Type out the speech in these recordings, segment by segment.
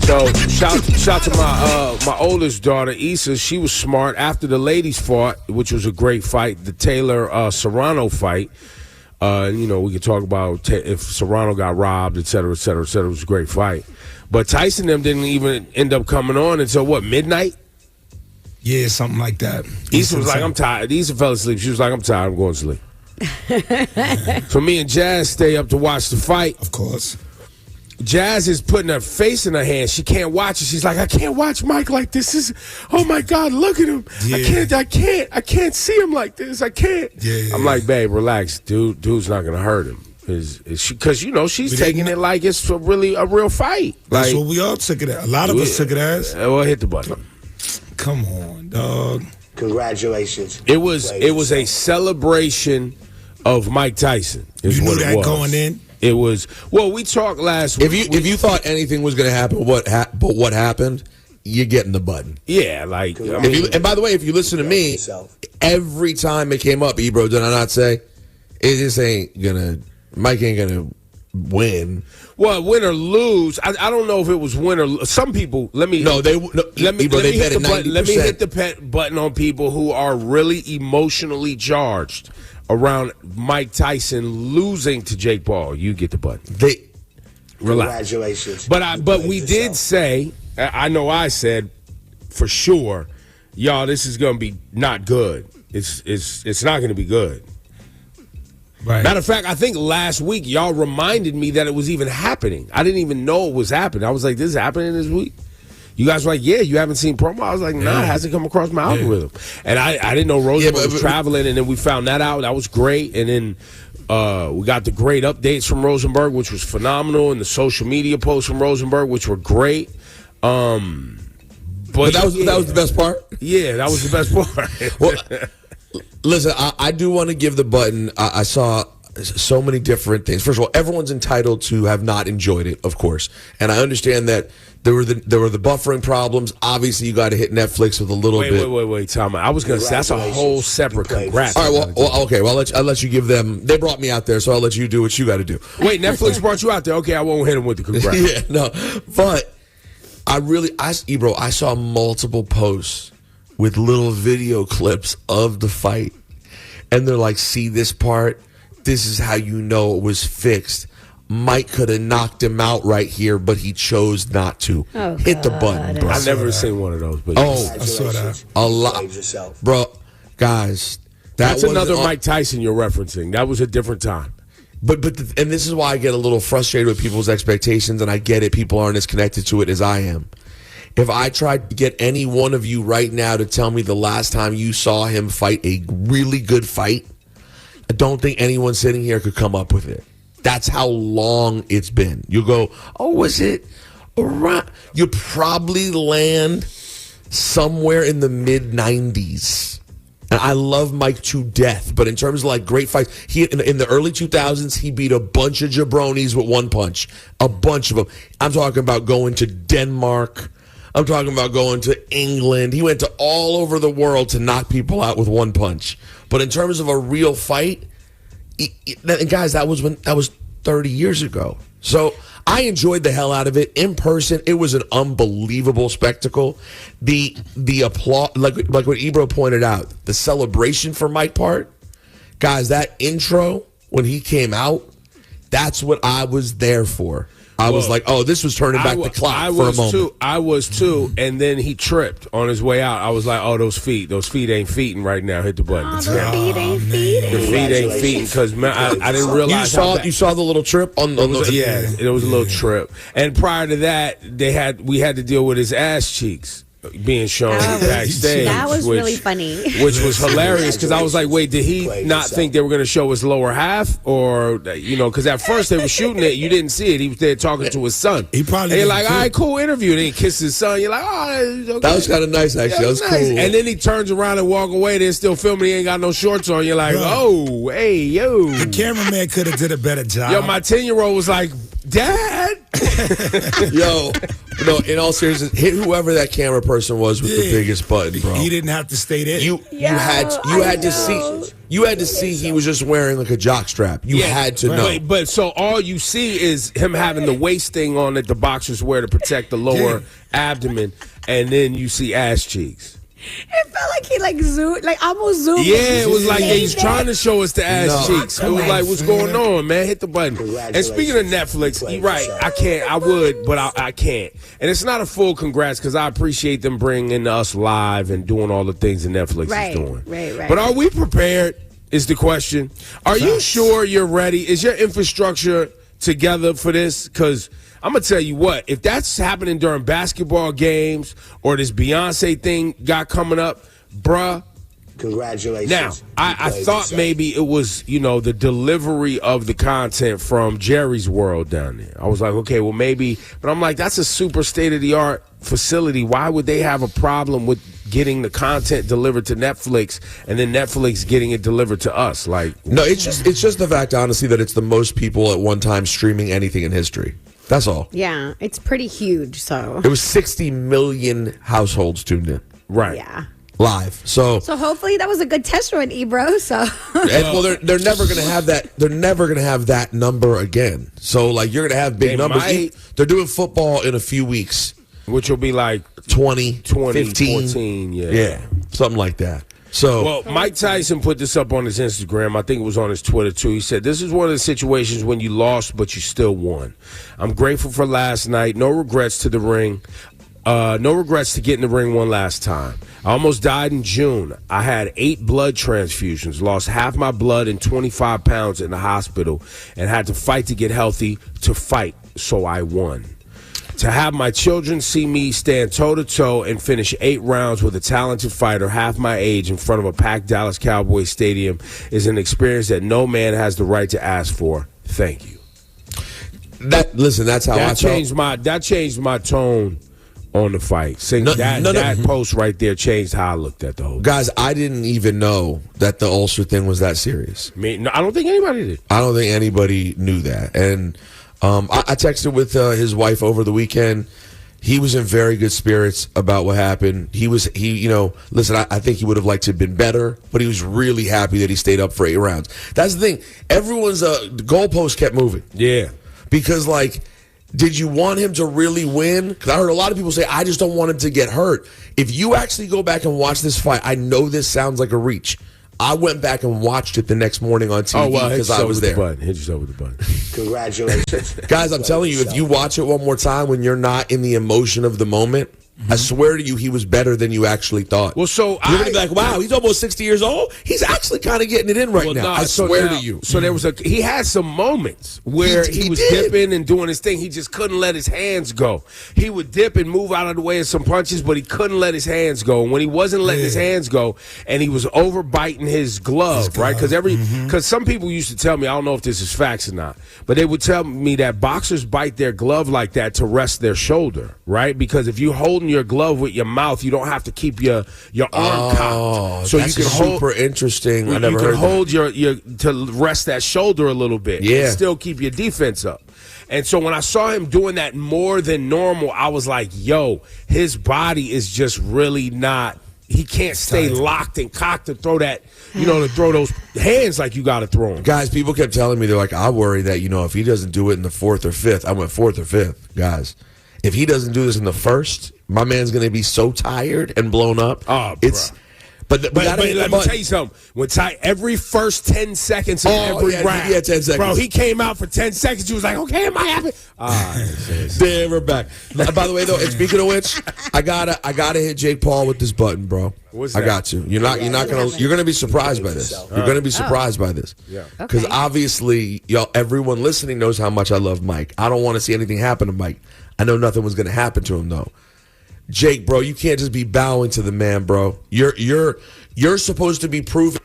So shout to my oldest daughter Issa. She was smart after the ladies fought, which was a great fight. The Taylor Serrano fight. We could talk about if Serrano got robbed, et cetera, et cetera, et cetera. It was a great fight. But Tyson them didn't even end up coming on until what, midnight? Yeah, something like that. Issa was like, I'm tired. Issa fell asleep. She was like, I'm tired. I'm going to sleep. So me and Jazz stay up to watch the fight. Of course. Jazz is putting her face in her hand. She can't watch it. She's like, I can't watch Mike like this. Oh my God, look at him. Yeah. I can't see him like this. I can't. Yeah. I'm like, babe, relax. Dude's not gonna hurt him. Because she's taking it like it's a real fight. That's like, what we all took it as. A lot of us took it as. Well, hit the button. Come on, dog. Congratulations. It was a celebration of Mike Tyson. You knew that going in. It was, well, we talked last week. If you thought anything was going to happen, but what happened, you're getting the button. Yeah, like, and by the way, if you listen to me, every time it came up, Ebro, did I not say, it just Mike ain't gonna win. Well, win or lose, I don't know if it was win or some people. Let me hit the button on people who are really emotionally charged around Mike Tyson losing to Jake Paul. You get the button. Relax. Congratulations. But we did say, I know I said for sure, y'all, this is gonna be not good. It's not gonna be good. Right. Matter of fact, I think last week y'all reminded me that it was even happening. I didn't even know it was happening. I was like, this is happening this week? You guys were like, yeah, you haven't seen promo? I was like, nah, it hasn't come across my algorithm. And I didn't know Rosenberg was traveling, and then we found that out. That was great. And then we got the great updates from Rosenberg, which was phenomenal, and the social media posts from Rosenberg, which were great. But that was the best part? Yeah, that was the best part. Well, listen, I do want to give the button. I saw so many different things. First of all, everyone's entitled to have not enjoyed it, of course. And I understand that there were the buffering problems. Obviously, you got to hit Netflix with a little bit. Wait, Tom. I was going to say that's a whole separate congrats. All right, okay. Well, I'll let you give them. They brought me out there, so I'll let you do what you got to do. Wait, Netflix brought you out there. Okay, I won't hit them with the congrats. Yeah, no. But Ebro, I saw multiple posts with little video clips of the fight. And they're like, see this part? This is how you know it was fixed. Mike could have knocked him out right here, but he chose not to. Oh, hit the button, bro. I've never seen one of those. But I saw that. A lot. Bro, guys. That's another Mike Tyson you're referencing. That was a different time. And this is why I get a little frustrated with people's expectations, and I get it. People aren't as connected to it as I am. If I tried to get any one of you right now to tell me the last time you saw him fight a really good fight, I don't think anyone sitting here could come up with it. That's how long it's been. You go, oh, was it around? You probably land somewhere in the mid-90s. And I love Mike to death, but in terms of like great fights, in the early 2000s, he beat a bunch of jabronis with one punch. A bunch of them. I'm talking about going to Denmark. I'm talking about going to England. He went to all over the world to knock people out with one punch. But in terms of a real fight, and guys, that was 30 years ago. So I enjoyed the hell out of it in person. It was an unbelievable spectacle. The applause, like what Ebro pointed out, the celebration for Mike part, guys. That intro when he came out, that's what I was there for. I was like, oh, this was turning back the clock for a moment. I was too, and then he tripped on his way out. I was like, oh, those feet ain't feeting right now. Hit the button. Oh, the feet ain't feeding. The feet ain't feeting because I didn't realize. You saw the little trip on the it was a little trip. And prior to that, we had to deal with his ass cheeks being shown backstage. That was really funny. Which was hilarious because I was like, wait, did he not think they were going to show his lower half? Or, because at first they were shooting it, you didn't see it. He was there talking to his son. He probably. And you're like, all right, cool interview. And then he kissed his son. You're like, oh, okay. That was kind of nice, actually. That was nice. cool. And then he turns around and walk away. They're still filming. He ain't got no shorts on. You're like, oh, hey, yo. The cameraman could have did a better job. Yo, my 10-year-old was like, Dad. Yo, no, in all seriousness, hit whoever that camera person was with the biggest button, bro. He didn't have to stay there. You had to You had to see he was just wearing like a jock strap. You had to know. But so all you see is him having the waist thing on that the boxers wear to protect the lower abdomen, and then you see ass cheeks. It felt like he zoomed, almost zoomed. Yeah, it was like he's trying to show us the ass cheeks. It was like, what's going on, man? Hit the button. And speaking of Netflix, you're right. I would, but I can't. And it's not a full congrats because I appreciate them bringing us live and doing all the things that Netflix is doing. Right. But are we prepared is the question. Are you sure you're ready? Is your infrastructure together for this? Because I'm going to tell you what, if that's happening during basketball games or this Beyonce thing got coming up, bruh. Congratulations. Now, I thought maybe it was, the delivery of the content from Jerry's World down there. I was like, okay, well, maybe. But I'm like, that's a super state-of-the-art facility. Why would they have a problem with getting the content delivered to Netflix and then Netflix getting it delivered to us? No, it's just the fact, honestly, that it's the most people at one time streaming anything in history. That's all. Yeah, it's pretty huge, so. It was 60 million households tuned in. Right. Yeah. Live. So hopefully that was a good test run, Ebro. So they're never gonna have that. They're never gonna have that number again. So you're gonna have big numbers. They're doing football in a few weeks, which will be like 20, 15, 14, yeah, something like that. So, well, Mike Tyson put this up on his Instagram. I think it was on his Twitter, too. He said, this is one of the situations when you lost, but you still won. I'm grateful for last night. No regrets to the ring. No regrets to getting the ring one last time. I almost died in June. I had 8 blood transfusions, lost half my blood and 25 pounds in the hospital, and had to fight to get healthy to fight, so I won. To have my children see me stand toe-to-toe and finish 8 rounds with a talented fighter half my age in front of a packed Dallas Cowboys stadium is an experience that no man has the right to ask for. Thank you. That's how I felt. That changed my tone on the fight. That post right there changed how I looked at the whole thing. Guys, I didn't even know that the ulcer thing was that serious. I don't think anybody did. I don't think anybody knew that. And I texted with his wife over the weekend. He was in very good spirits about what happened. Listen, I think he would have liked to have been better, but he was really happy that he stayed up for 8 rounds. That's the thing. Everyone's goalpost kept moving. Yeah. Because, did you want him to really win? Because I heard a lot of people say, I just don't want him to get hurt. If you actually go back and watch this fight, I know this sounds like a reach. I went back and watched it the next morning on TV because I was there. Hit yourself with the button. Congratulations. Guys, I'm telling you, if you watch it one more time when you're not in the emotion of the moment, I swear to you, he was better than you actually thought. Well, so you're going to be like, wow, he's almost 60 years old. He's actually kind of getting it in right now. I swear to you. So he had some moments where he was dipping and doing his thing. He just couldn't let his hands go. He would dip and move out of the way of some punches, but he couldn't let his hands go. And when he wasn't letting his hands go, and he was overbiting his glove, right? Because some people used to tell me, I don't know if this is facts or not, but they would tell me that boxers bite their glove like that to rest their shoulder, right? Because if you're holding your glove with your mouth, you don't have to keep your arm cocked. So that's you can super interesting. I never heard heard hold your to rest that shoulder a little bit. Yeah. And still keep your defense up. And so when I saw him doing that more than normal, I was like, yo, his body is just really not. He can't stay locked and cocked to throw that, to throw those hands like you got to throw them. Guys, people kept telling me, they're like, I worry that, if he doesn't do it in the 4th or 5th, I went 4th or 5th, guys. If he doesn't do this in the 1st, my man's going to be so tired and blown up. Oh, But let me tell you something. When every first 10 seconds of every round, 10 seconds. Bro, he came out for 10 seconds. He was like, okay, am I happy? Damn, we're back. By the way, though, and speaking of which, I gotta hit Jake Paul with this button, bro. What's that? I got you. You're gonna be surprised by this. You're gonna be surprised by this. Yeah. Because obviously, everyone listening knows how much I love Mike. I don't want to see anything happen to Mike. I know nothing was gonna happen to him though. Jake, bro, you can't just be bowing to the man, bro. You're supposed to be proving.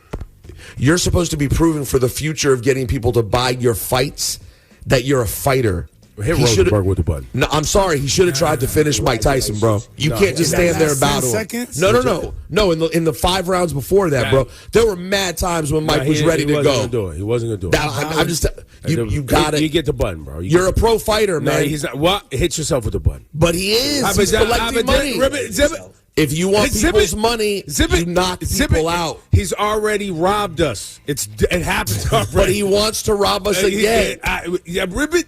You're supposed to be proving for the future of getting people to buy your fights that you're a fighter. Hit Rosenberg with the button. No, I'm sorry. He should have tried to finish Mike Tyson, bro. You can't just stand there and battle. No. In the 5 rounds before that, bro, there were mad times when Mike was ready to go. He wasn't gonna do it. I'm just you got it. You get the button, bro. You're a pro fighter, man. He's not. What? Hit yourself with the button. But he is. He's collecting money. If you want Zip people's it. money, Zip you it. knock Zip people it. out. He's already robbed us. It happens already. But he wants to rob us again. Ribbit.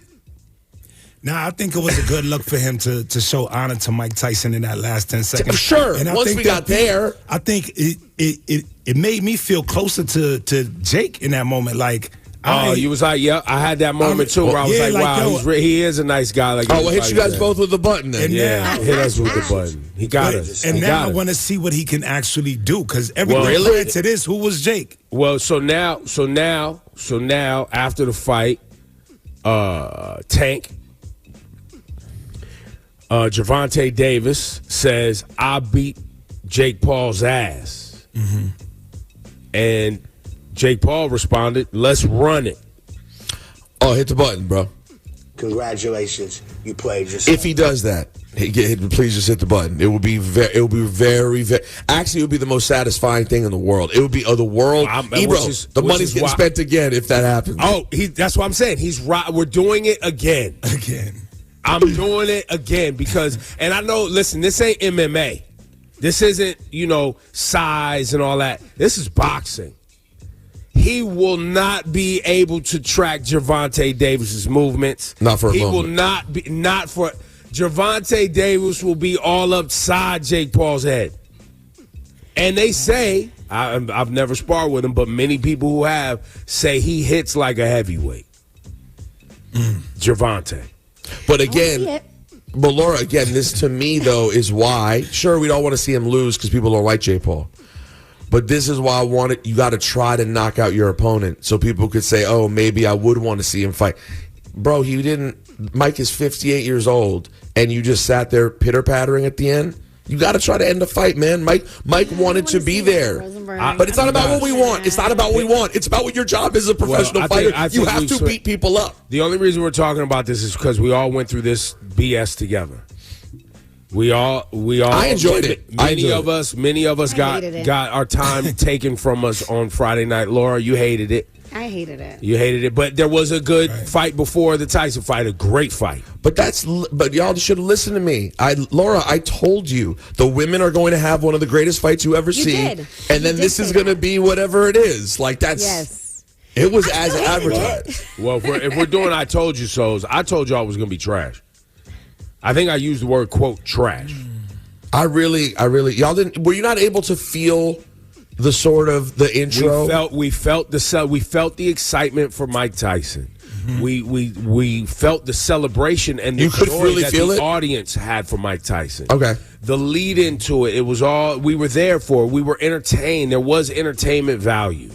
Nah, I think it was a good look for him to show honor to Mike Tyson in that last 10 seconds. Sure. And I Once think we got there. I think it made me feel closer to Jake in that moment. Like, Oh, you was like, yeah, I had that moment too where I was yeah, like, wow, yo, he is a nice guy. Like, Oh, well, hit you guys both with the button then. And Yeah, now- hit us with the button. He got us. And He now got I us. want to see what he can actually do because everyone Well, prior to this, who was Jake? Well, so now, after the fight, Tank, Gervonta Davis says, I beat Jake Paul's ass. Mm-hmm. And Jake Paul responded, let's run it. Oh, hit the button, bro. Congratulations, you played yourself. If he does that, please just hit the button. It will be very. Actually, it would be the most satisfying thing in the world. It would be the world. Ebro, the money's getting spent again if that happens. Oh, that's what I'm saying. He's right. We're doing it again. I'm doing it again because, and I know, listen, this ain't MMA. This isn't, size and all that. This is boxing. He will not be able to track Gervonta Davis's movements. Not for a moment. He will not for Gervonta Davis will be all upside Jake Paul's head. And they say, I've never sparred with him, but many people who have say he hits like a heavyweight. Gervonta. But I see again, it. but Laura, again, this to me, though, is why, sure, we don't want to see him lose because people don't like Jake Paul. But this is why you got to try to knock out your opponent so people could say, oh, maybe I would want to see him fight. Bro, he didn't. Mike is 58 years old, and you just sat there pitter-pattering at the end. You got to try to end the fight, man. Mike wanted to be there. But it's not about what we want. It's not about what we want. It's about what your job is as a professional fighter. You have to beat people up. The only reason we're talking about this is because we all went through this BS together. We all. I enjoyed it. Many of us got hated it. our time taken from us on Friday night. Laura, you hated it. I hated it. You hated it, but there was a good fight before the Tyson fight, a great fight. But y'all should listen to me. Laura, I told you the women are going to have one of the greatest fights you ever see. did. And You then did this say is going to that. be whatever it is. Like that's Yes. It was I as still hated advertised. Well, if we're doing I told you so's, I told y'all it was going to be trash. I think I used the word quote trash. I really y'all didn't were you not able to feel the sort of the intro? We felt the excitement for Mike Tyson. Mm-hmm. We felt the celebration and the You could joy really that feel the it? audience had for Mike Tyson. Okay. The lead into it was all we were there for. We were entertained. There was entertainment value.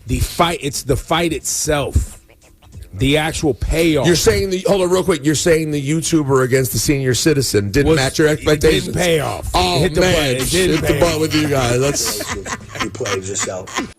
The fight, it's the fight itself. The actual payoff. You're saying hold on real quick. You're saying the YouTuber against the senior citizen didn't match your expectations. It didn't pay off. Oh Hit the man, button. It didn't hit the pay button off. with you guys. That's You played yourself.